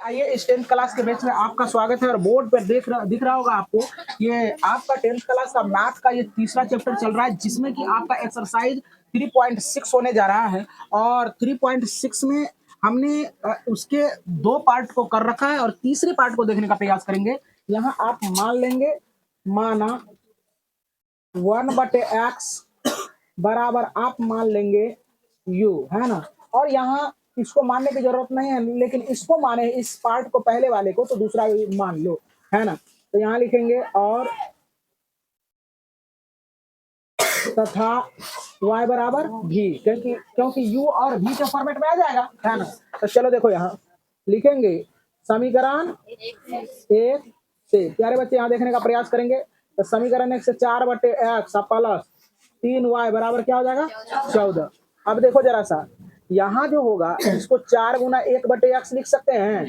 आइए इस 10th class के बैच में आपका स्वागत है और बोर्ड पर दिख रहा होगा आपको ये आपका 10th क्लास का मैथ का ये तीसरा चैप्टर चल रहा है जिसमें कि आपका एक्सरसाइज 3.6 होने जा रहा है और 3.6 में हमने उसके दो पार्ट को कर रखा है और तीसरे पार्ट को देखने का प्रयास करेंगे। यहाँ आप मान लेंगे माना 1/x बराबर आप मान लेंगे u है ना, और यहाँ इसको मानने की जरूरत नहीं है लेकिन इसको माने इस पार्ट को पहले वाले को तो दूसरा मान लो है ना। तो यहाँ लिखेंगे और तथा y बराबर v क्योंकि u और v के फॉर्मेट में आ जाएगा है ना। तो चलो देखो यहाँ लिखेंगे समीकरण 1 से प्यारे बच्चे यहाँ देखने का प्रयास करेंगे तो समीकरण 1 से 4/x प्लस 3y बराबर क्या हो जाएगा 14। अब देखो जरा सा यहाँ जो होगा इसको 4 गुना 1/x लिख सकते हैं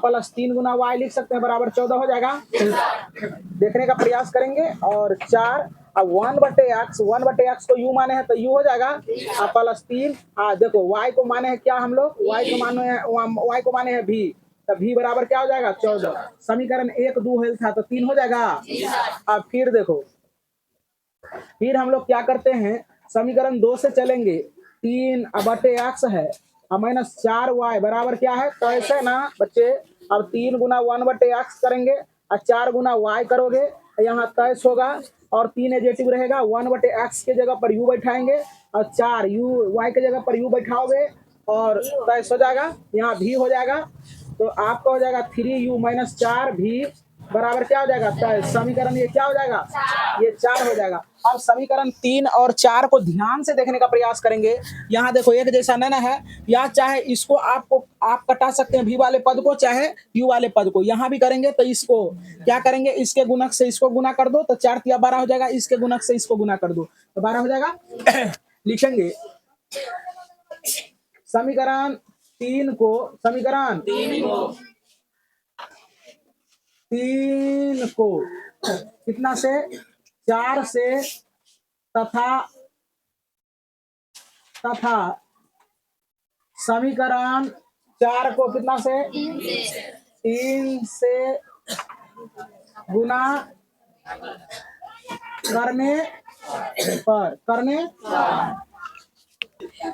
प्लस 3 गुना y लिख सकते हैं बराबर 14 हो जाएगा। देखने का प्रयास करेंगे और 4 अब 1/x को u माने हैं तो u हो जाएगा प्लस 3 देखो y को माने हैं क्या हम लोग y को माने हैं v तो v बराबर क्या हो जाएगा 14। समीकरण 1 2 था तो 3 हो जाएगा। अब फिर देखो फिर हम लोग क्या करते हैं समीकरण 2 से चलेंगे 3/x है अब माइनस 4y बराबर क्या है तो ऐसे ना बच्चे अब 3 गुना 1/x करेंगे और 4 गुना y करोगे यहाँ 23 होगा और 3 नेगेटिव रहेगा 1/x के जगह पर u बैठाएंगे और 4 y के जगह पर u बैठाओगे और 23 हो जाएगा यहाँ v हो जाएगा तो आपका हो जाएगा 3u माइनस 4v बराबर क्या हो जाएगा तो समीकरण ये क्या हो जाएगा ये 4 हो जाएगा। अब समीकरण 3 और 4 को ध्यान से देखने का प्रयास करेंगे। यहाँ देखो एक जैसा न है या चाहे इसको आप कटा सकते हैं v वाले पद को चाहे u वाले पद को यहाँ भी करेंगे तो इसको क्या करेंगे इसके गुणक से इसको गुना कर दो तो 4 तिया 12 हो जाएगा इसके गुणक से इसको गुना कर दो तो 12 हो जाएगा। लिखेंगे समीकरण 3 को कितना से 4 से तथा समीकरण 4 को कितना से 3 से गुना करने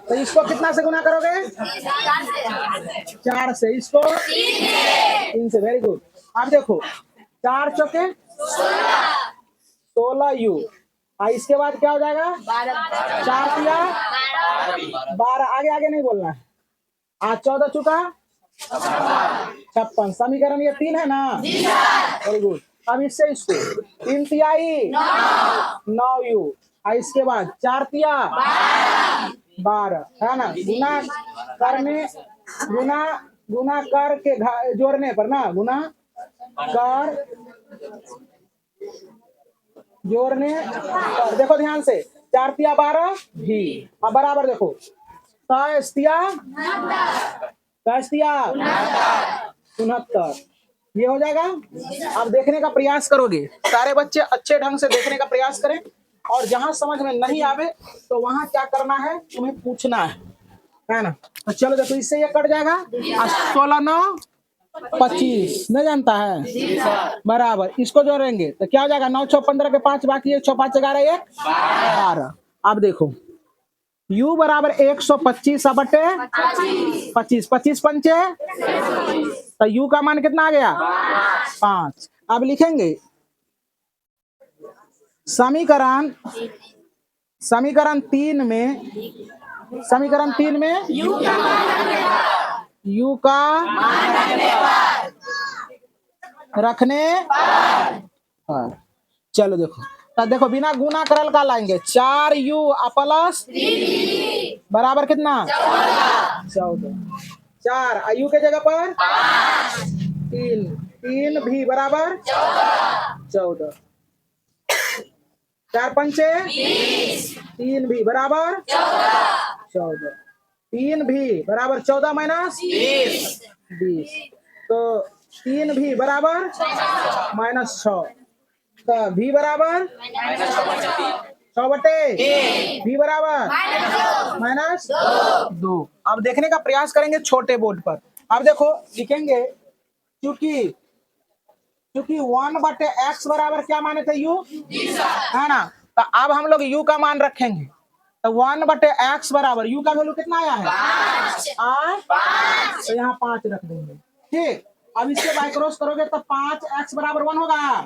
तो इसको कितना से गुना करोगे 4 से इसको 3 से। Very good. अब देखो 4 चौके 16u इसके बाद क्या हो जाएगा 4 तिया 12 आगे नहीं बोलना है 14 चुका 56 समीकरण ये 3 है ना। Very good. अब इससे इसको 3 तिहाई 9u इसके बाद 4 तिया 12 है ना गुना कर के जोड़ने पर ना गुना कर जोड़ने पर देखो ध्यान से 4 तिया 12 भी अब बराबर देखो 23 तिया 69 ये हो जाएगा। अब देखने का प्रयास करोगे सारे बच्चे अच्छे ढंग से देखने का प्रयास करें और जहां समझ में नहीं आवे तो वहां क्या करना है तुम्हें पूछना है ना। तो चलो देखो इससे ये कट जाएगा 16 9 25 नहीं जानता है बराबर इसको जोड़ेंगे तो क्या हो जाएगा 9 6 15 के 5 बाकी है 6 5 11 1 12। अब देखो u बराबर 125/25 25 पंचे तो u का मान कितना आ गया 5। अब लिखेंगे समीकरण 3 में u का रखने पर चलो देखो बिना गुना करल का लाएंगे 4u प्लस बराबर कितना 14 4 u के जगह पर 3 भी बराबर 14 4 पंचे 3 भी बराबर 14 3 भी बराबर 14 माइनस 20 तो 3 भी बराबर -6 तो v बराबर 6/3 v बराबर -2। अब देखने का प्रयास करेंगे छोटे बोर्ड पर। अब देखो लिखेंगे क्योंकि 1/x बराबर क्या माने थे यू, है ना। तो अब हम लोग यू का मान रखेंगे, तो 1/x बराबर यू का वैल्यू कितना आया है 8, तो यहाँ 5 रख देंगे। ठीक, अब इसके बाय क्रॉस करोगे तो 5x बराबर 1 होगा।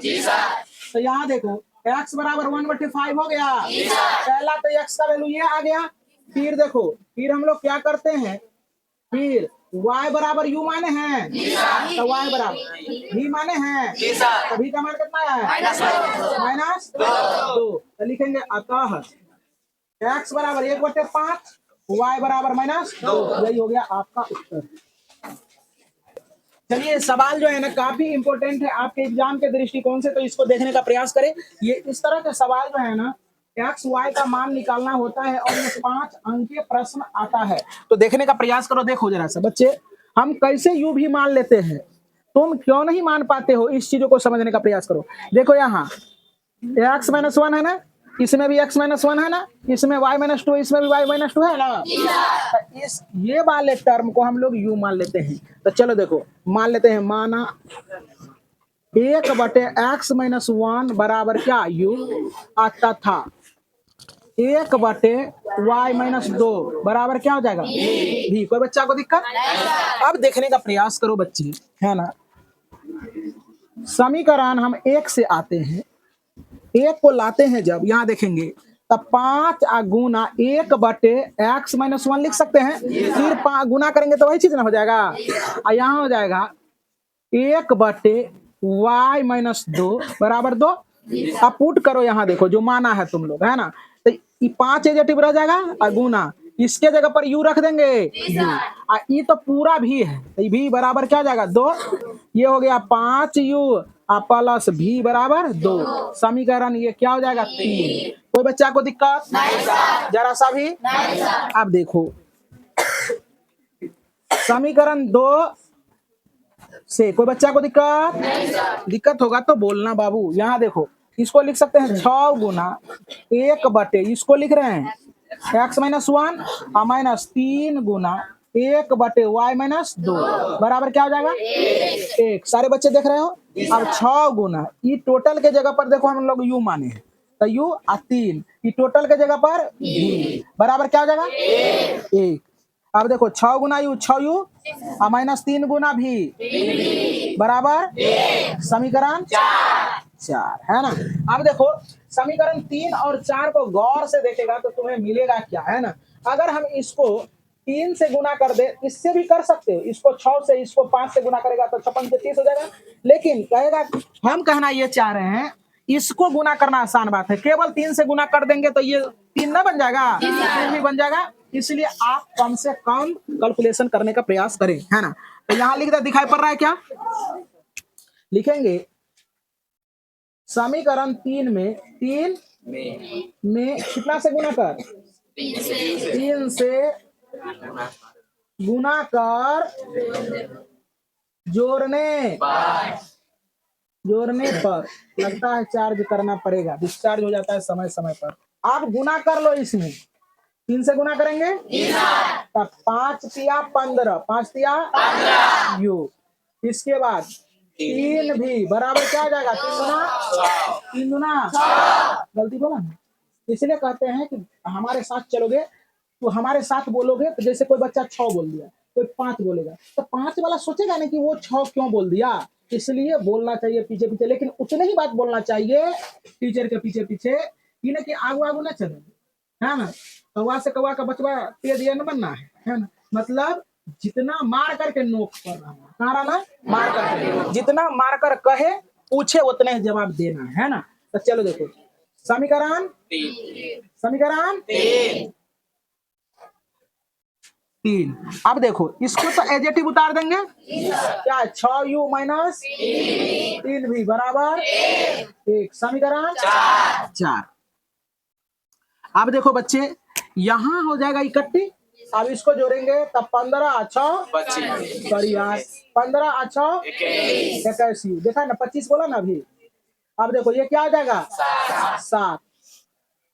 तो यहाँ देखो x बराबर 1/5 हो गया। पहला तो x का वैल्यू ये आ गया। फिर देखो, फिर हम लोग क्या करते हैं, फिर y बराबर u माने हैं, तो y बराबर v माने हैं, तो v का मान कितना है -2। तो लिखेंगे अतः x बराबर 1/5, y बराबर -2। यही हो गया आपका उत्तर। चलिए, सवाल जो है ना काफी इंपॉर्टेंट है आपके एग्जाम के दृष्टिकोण से, तो इसको देखने का प्रयास करें। ये इस तरह के सवाल जो है ना एक्स वाई का मान निकालना होता है और ये 5 अंकीय प्रश्न आता है, तो देखने का प्रयास करो। देखो जरा सा बच्चे, हम कैसे यू भी मान लेते हैं, तुम क्यों नहीं मान पाते हो, इस चीजों को समझने का प्रयास करो। देखो यहाँ x-1 है ना, इसमें भी x-1 है ना, इसमें y-2, इसमें भी y-2 है ना। तो इस ये वाले टर्म को हम लोग u मान लेते हैं। तो चलो देखो मान लेते हैं, माना 1/x-1 बराबर क्या u आता था 1/y-2 बराबर क्या हो जाएगा भी। कोई बच्चा को दिक्कत? अब देखने का प्रयास करो बच्चे, है ना। समीकरण हम 1 से आते हैं, 1 को लाते हैं जब यहाँ देखेंगे तब 5 गुना 1/x-1 लिख सकते हैं। फिर गुना करेंगे तो वही चीज ना हो जाएगा, और यहाँ हो जाएगा 1/y-2 बराबर 2। अब पुट करो, यहाँ देखो जो माना है तुम लोग, है ना। तो ये 5 एजेटिव रह जाएगा और गुना इसके जगह पर u रख देंगे, ये तो पूरा भी है, तो भी बराबर क्या हो जाएगा 2। ये हो गया 5u प्लस v बराबर 2। समीकरण ये क्या हो जाएगा 3। कोई बच्चा को दिक्कत? जरा सा भी। अब देखो समीकरण 2 से कोई बच्चा को दिक्कत होगा तो बोलना बाबू। यहाँ देखो इसको लिख सकते हैं 6 गुना 1/, इसको लिख रहे हैं x-1 और -3 गुना 1/y-2 बराबर क्या हो जाएगा 1। सारे बच्चे देख रहे हो। अब 6 गुना ये टोटल के जगह पर देखो हम लोग u माने हैं, तो u और 3 ये टोटल के जगह पर v बराबर क्या हो जाएगा 1। अब देखो 6 गुना u 6u और -3 गुना v बराबर समीकरण 4 है ना। अब देखो समीकरण 3 और 4 को गौर से देखेगा तो तुम्हें मिलेगा क्या, है ना। अगर हम इसको 3 से गुना कर दे, इससे भी कर सकते हो, इसको 6 से इसको 5 से गुना करेगा तो 56 से 30 हो जाएगा। लेकिन कहेगा, हम कहना ये चाह रहे हैं इसको गुना करना आसान बात है, केवल 3 से गुना कर देंगे तो ये 3 ना बन जाएगा, 3 भी बन जाएगा। इसलिए आप कम से कम कैलकुलेशन करने का प्रयास करें, है ना। तो यहाँ लिख दे, दिखाई पड़ रहा है क्या? लिखेंगे समीकरण 3 में 3 में कितना से गुना कर 3 से गुना कर जोड़ने पर लगता है चार्ज करना पड़ेगा, डिस्चार्ज हो जाता है समय समय पर। आप गुना कर लो, इसमें 3 से गुना करेंगे तब 5 तिया 15, 5 तिया 15 यू। इसके बाद 3 भी बराबर क्या हो जाएगा 3 गुना गलती बोला ना। इसलिए कहते हैं कि हमारे साथ चलोगे तो हमारे साथ बोलोगे, तो जैसे कोई बच्चा 6 बोल दिया, कोई 5 बोलेगा, तो 5 वाला सोचेगा ना कि वो 6 क्यों बोल दिया। इसलिए बोलना चाहिए पीछे पीछे, लेकिन उतने ही बात बोलना चाहिए टीचर के पीछे पीछे, ये ना कि आगू आगू ना चले, है ना। कौवा से कौवा का बचवा तेज ये न बनना है ना। मतलब जितना मार करके नोक कर रहा ना, मार कर जितना मार कर कहे पूछे उतने जवाब देना है ना। तो चलो देखो समीकरण 3। अब देखो इसको तो एजेटिव उतार देंगे, क्या 6u माइनस 3v बराबर 1 समीकरण 4। अब देखो बच्चे यहाँ हो जाएगा 31, अब इसको जोड़ेंगे तब 15 6 15 6 81, देखा ना 25 बोला ना अभी। अब देखो ये क्या हो जाएगा 7,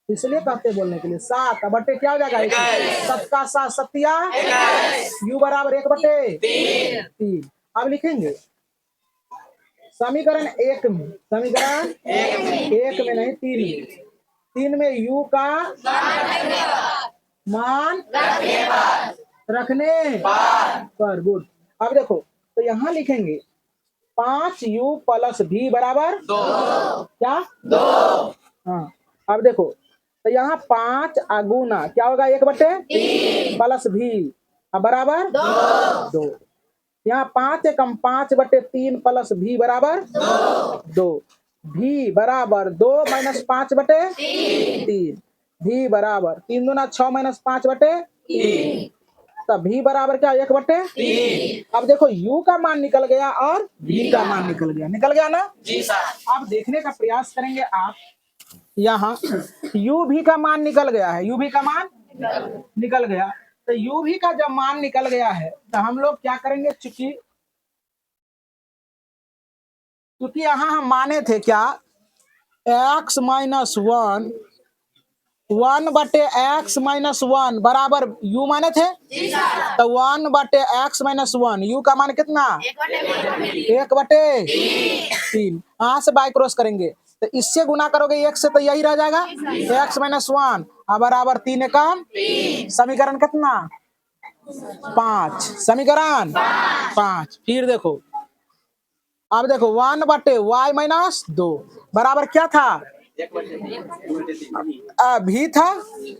इसलिए कहते बोलने के लिए 7 बटे क्या हो जाएगा 7 का 7 सत्या u बराबर 1/3। अब लिखेंगे समीकरण एक में, समीकरण एक में नहीं, तीन में, तीन में u का मान रखने पर। गुड। अब देखो तो यहाँ लिखेंगे 5u प्लस v बराबर क्या? हाँ। अब देखो तो यहाँ 5 गुना क्या होगा 1/3 प्लस v बराबर 2। यहाँ 5 एकम 5/3 प्लस v बराबर 2। v बराबर 2 माइनस 5/3। v बराबर 3 दूना 6 माइनस 5/3। तब v बराबर क्या 1/3। अब देखो u का मान निकल गया और v का मान निकल गया ना जी सर। अब देखने का प्रयास करेंगे आप, यहाँ u भी का मान निकल गया है, u भी का मान निकल गया। तो u भी का जब मान निकल गया है तो हम लोग क्या करेंगे, क्योंकि यहाँ हम माने थे क्या x माइनस 1 1/x-1 बराबर u माने थे। तो 1/x-1 u का मान कितना 1/3। यहाँ से बाय क्रॉस करेंगे तो इससे गुना करोगे 1 से तो यही रह जाएगा x-1 बराबर 3 एकम समीकरण कितना 5, समीकरण 5। फिर देखो अब देखो 1/y-2 बराबर क्या था भी था।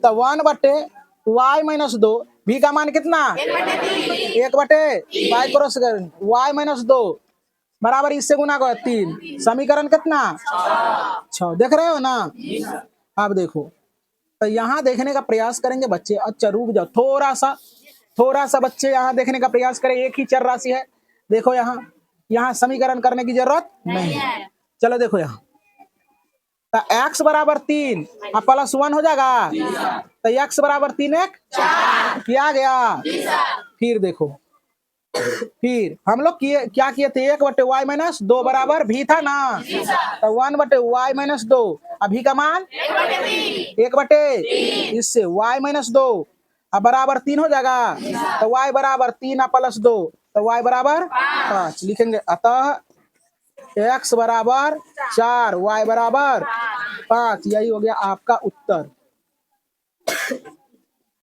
तो 1/y-2 भी का मान कितना 1/, बाय क्रॉस y-2 बराबर इससे गुना करो 3, समीकरण कितना 6। देख रहे हो ना। अब देखो तो यहाँ देखने का प्रयास करेंगे बच्चे। अच्छा रुक जाओ थोड़ा सा बच्चे यहाँ देखने का प्रयास करें। एक ही चर राशि है, देखो यहाँ समीकरण करने की जरूरत नहीं है। चलो देखो यहाँ तो x बराबर 3 प्लस 1 हो जाएगा। तो x बराबर 3 1 किया गया। फिर देखो फिर हम लोग क्या किए थे 1/y-2 बराबर भी था ना। तो 1/y-2 अभी का मान 1/, इससे y-2 बराबर 3 हो जाएगा। तो y बराबर 3 प्लस 2 तो y बराबर 5 लिखेंगे। अतः x बराबर 4 y बराबर 5, यही हो गया आपका उत्तर।